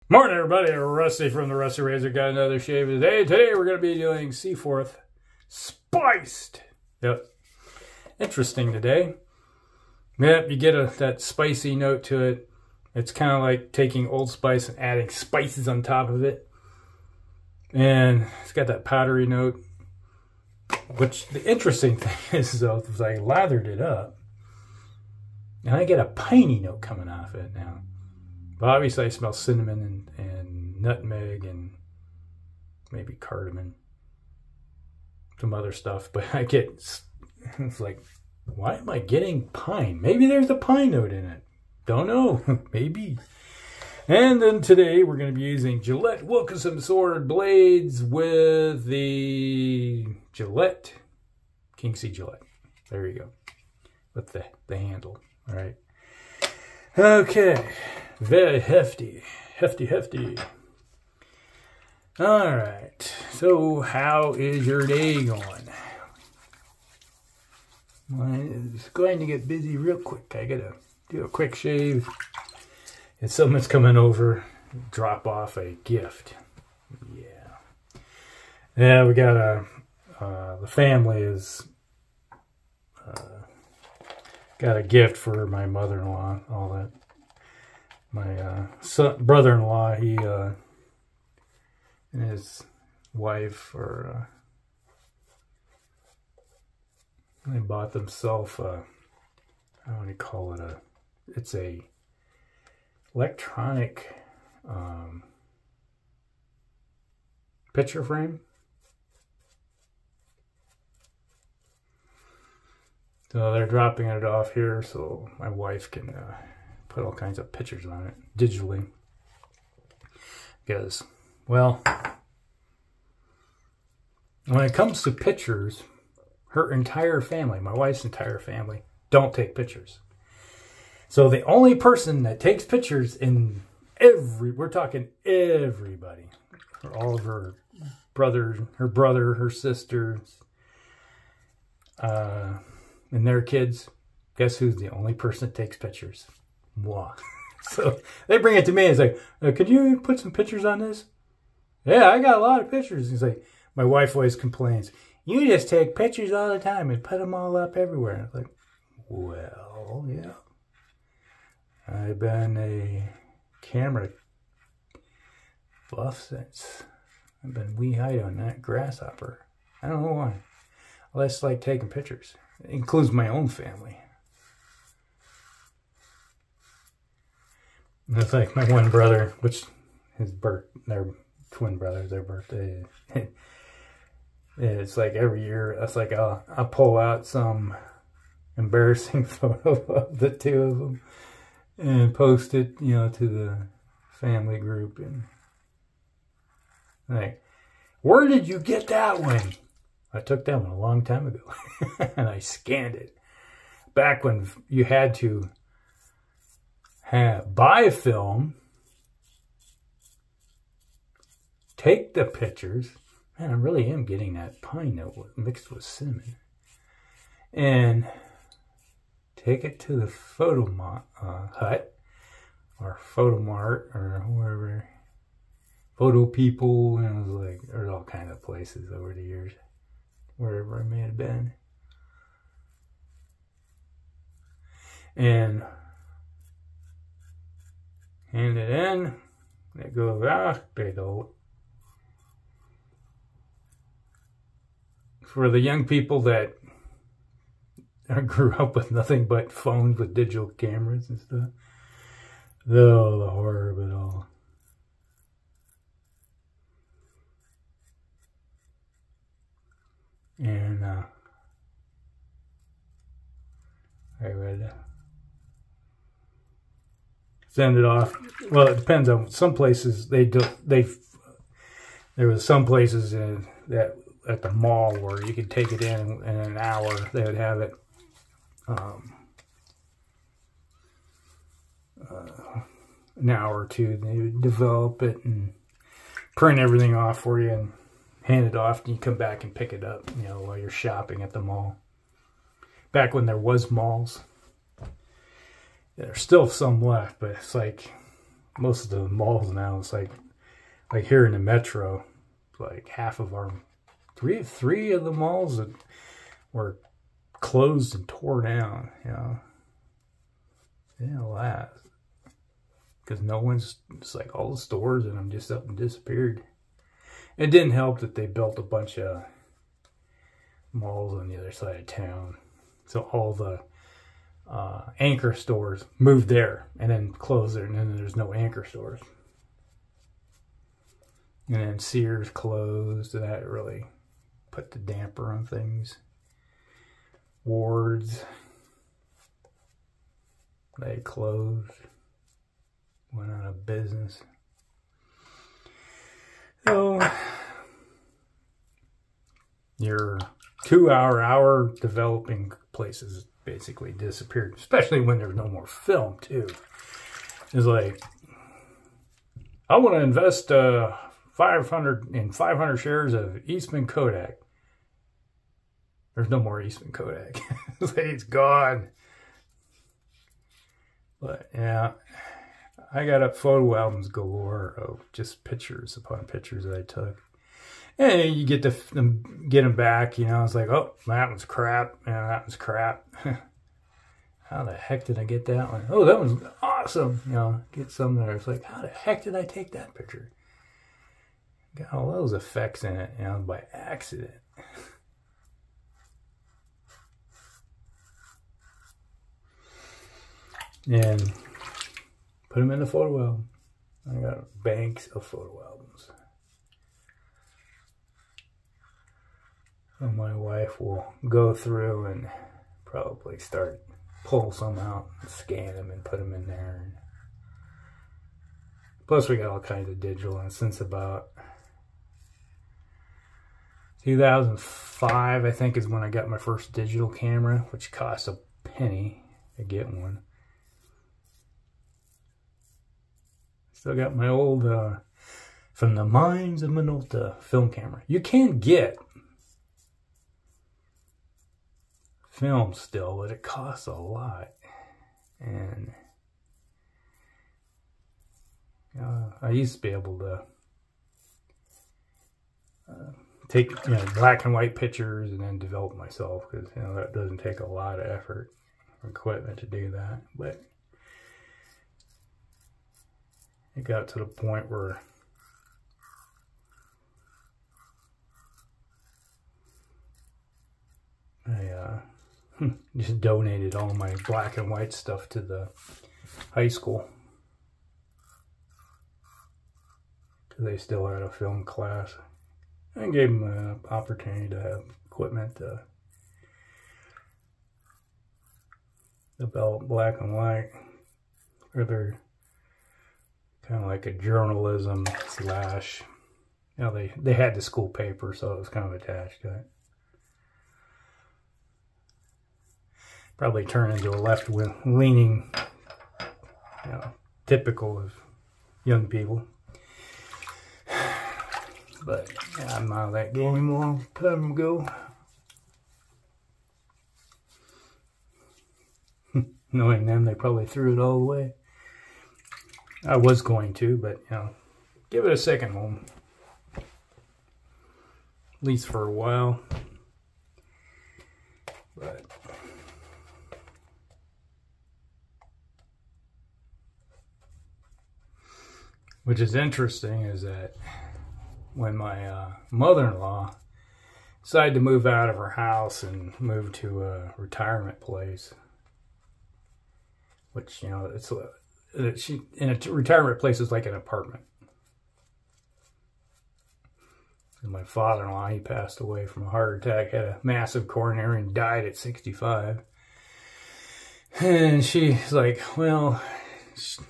Morning, everybody. Rusty from the Rusty Razor got another shave today. Today we're going to be doing Seaforth spiced. Yep, interesting today. Yep, you get that spicy note to it. It's kind of like taking Old Spice and adding spices on top of it, and it's got that powdery note. Which the interesting thing is, though, is I lathered it up, and I get a piney note coming off it now. But obviously I smell cinnamon and nutmeg and maybe cardamom, some other stuff. But I get, it's like, why am I getting pine? Maybe there's a pine note in it. Don't know. Maybe. And then today we're going to be using Gillette Wilkinson sword blades with the Gillette King C Gillette. There you go. With the handle. All right. Okay. Very hefty. Hefty. All right. So how is your day going? Mine is going to get busy real quick. I got to do a quick shave. And someone's coming over, drop off a gift. Yeah, we got the family is got a gift for my mother-in-law, all that. My brother-in-law, he and his wife they bought themselves how do you call it, it's a electronic picture frame. So they're dropping it off here so my wife can put all kinds of pictures on it digitally. Because, well, when it comes to pictures, her entire family, my wife's entire family, don't take pictures. So the only person that takes pictures in we're talking everybody, all of her brothers, her brother, her sisters, and their kids, guess who's the only person that takes pictures? Moi. So they bring it to me and say, could you put some pictures on this? Yeah, I got a lot of pictures. He's like, my wife always complains, you just take pictures all the time and put them all up everywhere. And I was like, well, yeah. I've been a camera buff since I've been wee-eyed on that grasshopper. I don't know why. I just like taking pictures. It includes my own family. And it's like my one brother, which their twin brothers, their birthday. It's like every year, it's like I'll pull out some embarrassing photo of the two of them and post it, you know, to the family group. And like, where did you get that one? I took that one a long time ago. And I scanned it. Back when you had to buy film, take the pictures. Man, I really am getting that pine note mixed with cinnamon. And take it to the photo hut or photo mart or wherever, photo people, and it was like, there's all kind of places over the years, wherever I may have been. And hand it in, it goes, they don't. For the young people that grew up with nothing but phones with digital cameras and stuff. Oh, the horror of it all. And I would send it off. Well, it depends on some places. There was some places that at the mall where you could take it in an hour. They would have it an hour or two. They would develop it and print everything off for you and hand it off, and you come back and pick it up, you know, while you're shopping at the mall. Back when there was malls. There's still some left, but it's like most of the malls now, it's like here in the metro, like half of our three of the malls that were closed and tore down, you know. Yeah, last. Because no one's, it's like all the stores in them just up and disappeared. It didn't help that they built a bunch of malls on the other side of town. So all the anchor stores moved there and then closed there, and then there's no anchor stores. And then Sears closed, and that really put the damper on things. Ward's, they closed, went out of business. So your 2-hour developing places basically disappeared, especially when there's no more film too. It's like, I want to invest 500 shares of Eastman Kodak. There's no more Eastman Kodak. It's gone. But yeah, I got up photo albums galore of just pictures upon pictures that I took. And you get to get them back, you know. It's like, oh, that one's crap. Yeah, that one's crap. How the heck did I get that one? Oh, that one's awesome. You know, get some there. It's like, how the heck did I take that picture? Got all those effects in it, you know, by accident. And put them in the photo album. I got banks of photo albums. So my wife will go through and probably pull some out and scan them and put them in there. Plus we got all kinds of digital, and since about 2005, I think, is when I got my first digital camera, which costs a penny to get one. Still got my old, From the Mines of Minolta film camera. You can get film still, but it costs a lot. And I used to be able to take black and white pictures and then develop myself, because that doesn't take a lot of effort or equipment to do that. But it got to the point where I just donated all my black and white stuff to the high school, because they still had a film class. I gave them an opportunity to have equipment to develop black and white, or they're kind of like a journalism slash, they had the school paper, so it was kind of attached to it. Probably turn into a left-leaning, typical of young people. But yeah, I'm out of that game a long time ago. Knowing them, they probably threw it all away. I was going to, but give it a second home. At least for a while. But which is interesting is that when my mother-in-law decided to move out of her house and move to a retirement place, which, it's in a retirement place is like an apartment. And my father-in-law, he passed away from a heart attack, had a massive coronary, and died at 65. And she's like, well, he's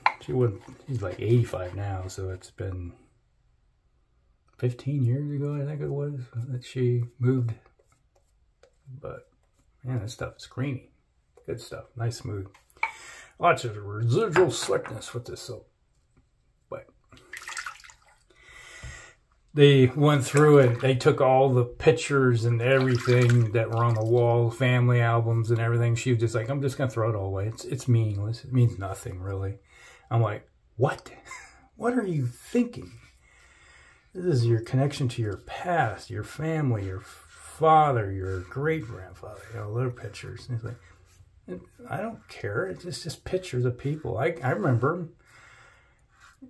like 85 now, so it's been 15 years ago, I think it was, that she moved. But man, this stuff is creamy. Good stuff. Nice, smooth. Lots of residual slickness with this soap. But they went through it. They took all the pictures and everything that were on the wall, family albums and everything. She was just like, I'm just going to throw it all away. It's meaningless. It means nothing, really. I'm like, what? What are you thinking? This is your connection to your past, your family, your father, your great-grandfather, you know, little pictures. And he's like, I don't care. It's just pictures of people. I remember them.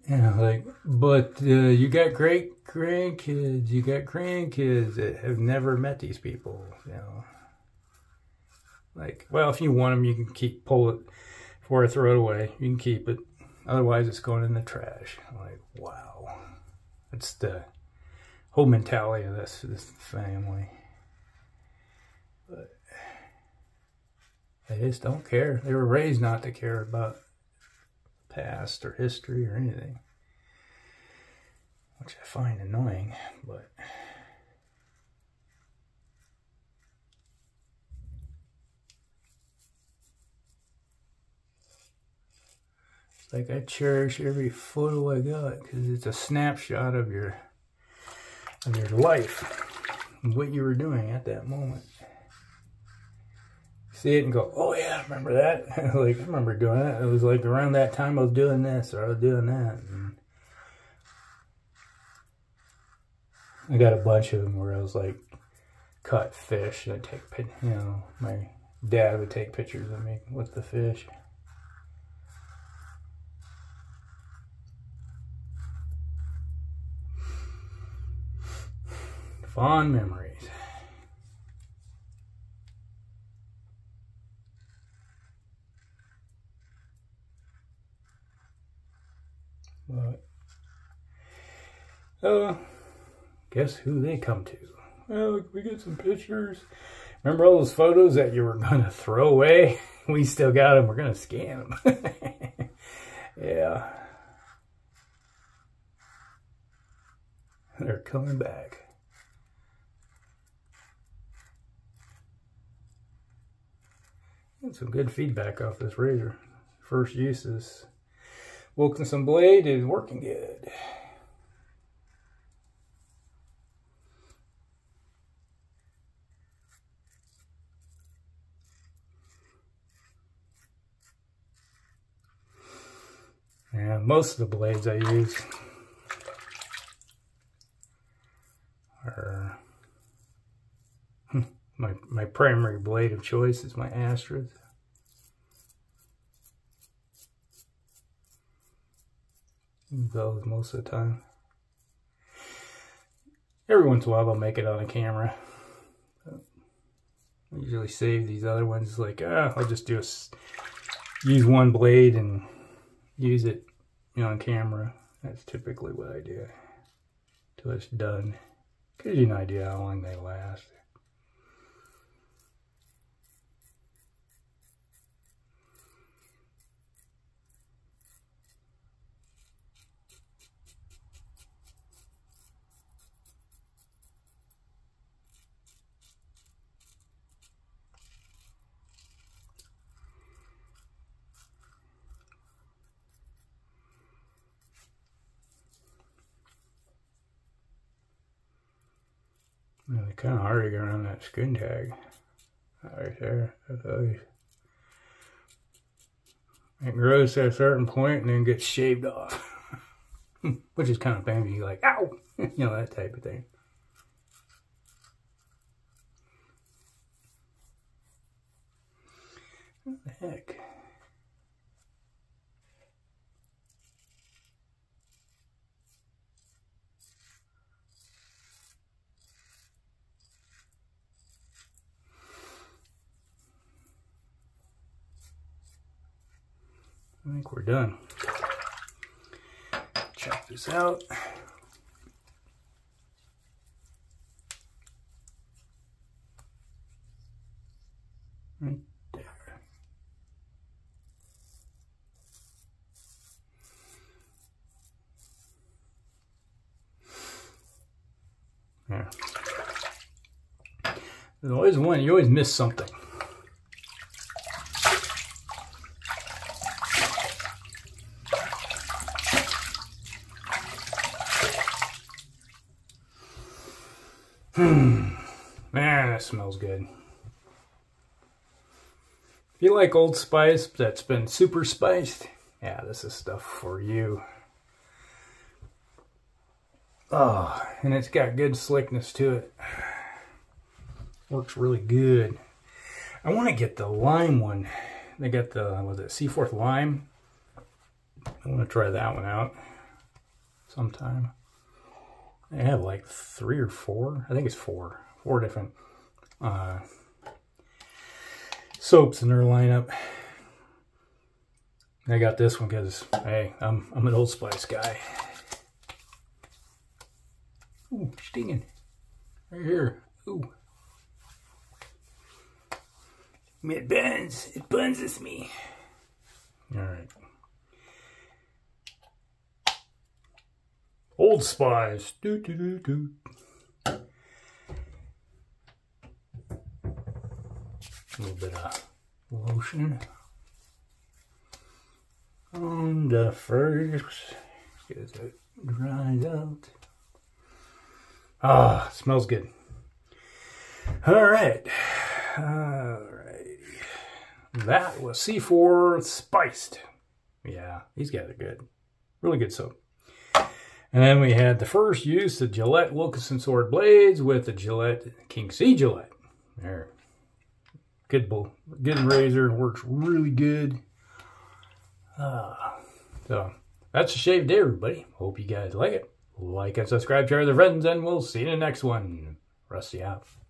You know, like, but you got great-grandkids, you got grandkids that have never met these people, you know. Like, well, if you want them, you can pull it before I throw it away. You can keep it. Otherwise, it's going in the trash. I'm like, wow. That's the whole mentality of this family. But they just don't care. They were raised not to care about past or history or anything, which I find annoying. But it's like I cherish every photo I got because it's a snapshot of your life and what you were doing at that moment. See it and go, oh yeah, I remember that. Like, I remember doing it. It was like around that time I was doing this or I was doing that. And I got a bunch of them where I was like, caught fish. I'd take, you know, my dad would take pictures of me with the fish. Fond memories. But, guess who they come to? Well, we get some pictures. Remember all those photos that you were going to throw away? We still got them. We're going to scan them. Yeah. They're coming back. Got some good feedback off this razor. First use, this Wilkinson blade is working good. Yeah, most of the blades I use are my primary blade of choice is my Astras. Those most of the time. Every once in a while I'll make it on a camera. I usually save these other ones like, I'll just use one blade and use it, you know, on camera. That's typically what I do till it's done. Gives you an idea how long they last. Really kind of hard to get around that skin tag right there. It grows to a certain point and then gets shaved off, which is kind of painful. You're like, ow, you know, that type of thing. What the heck? I think we're done. Check this out. Right there. There. There's always one, you always miss something. Man, that smells good. If you like Old Spice that's been super spiced, Yeah, this is stuff for you. Oh, and it's got good slickness to it. Works really good. I want to get the lime one. They got the, was it Seaforth lime? I want to try that one out sometime. They have like 3 or 4. I think it's 4 different soaps in their lineup. I got this one because, hey, I'm an Old Spice guy. Ooh, stinging. Right here. Ooh. It burns. It burns me. Alright. Old Spice. Do do do do. A little bit of lotion on the first, as it dries out. Ah, smells good. Alright. Alright. That was Seaforth Spiced. Yeah, he's got it good. Really good soap. And then we had the first use, the Gillette Wilkinson sword blades with the Gillette King C Gillette. There. Good razor, works really good. So that's the shave day, everybody. Hope you guys like it. Like and subscribe to our other friends, and we'll see you in the next one. Rusty out.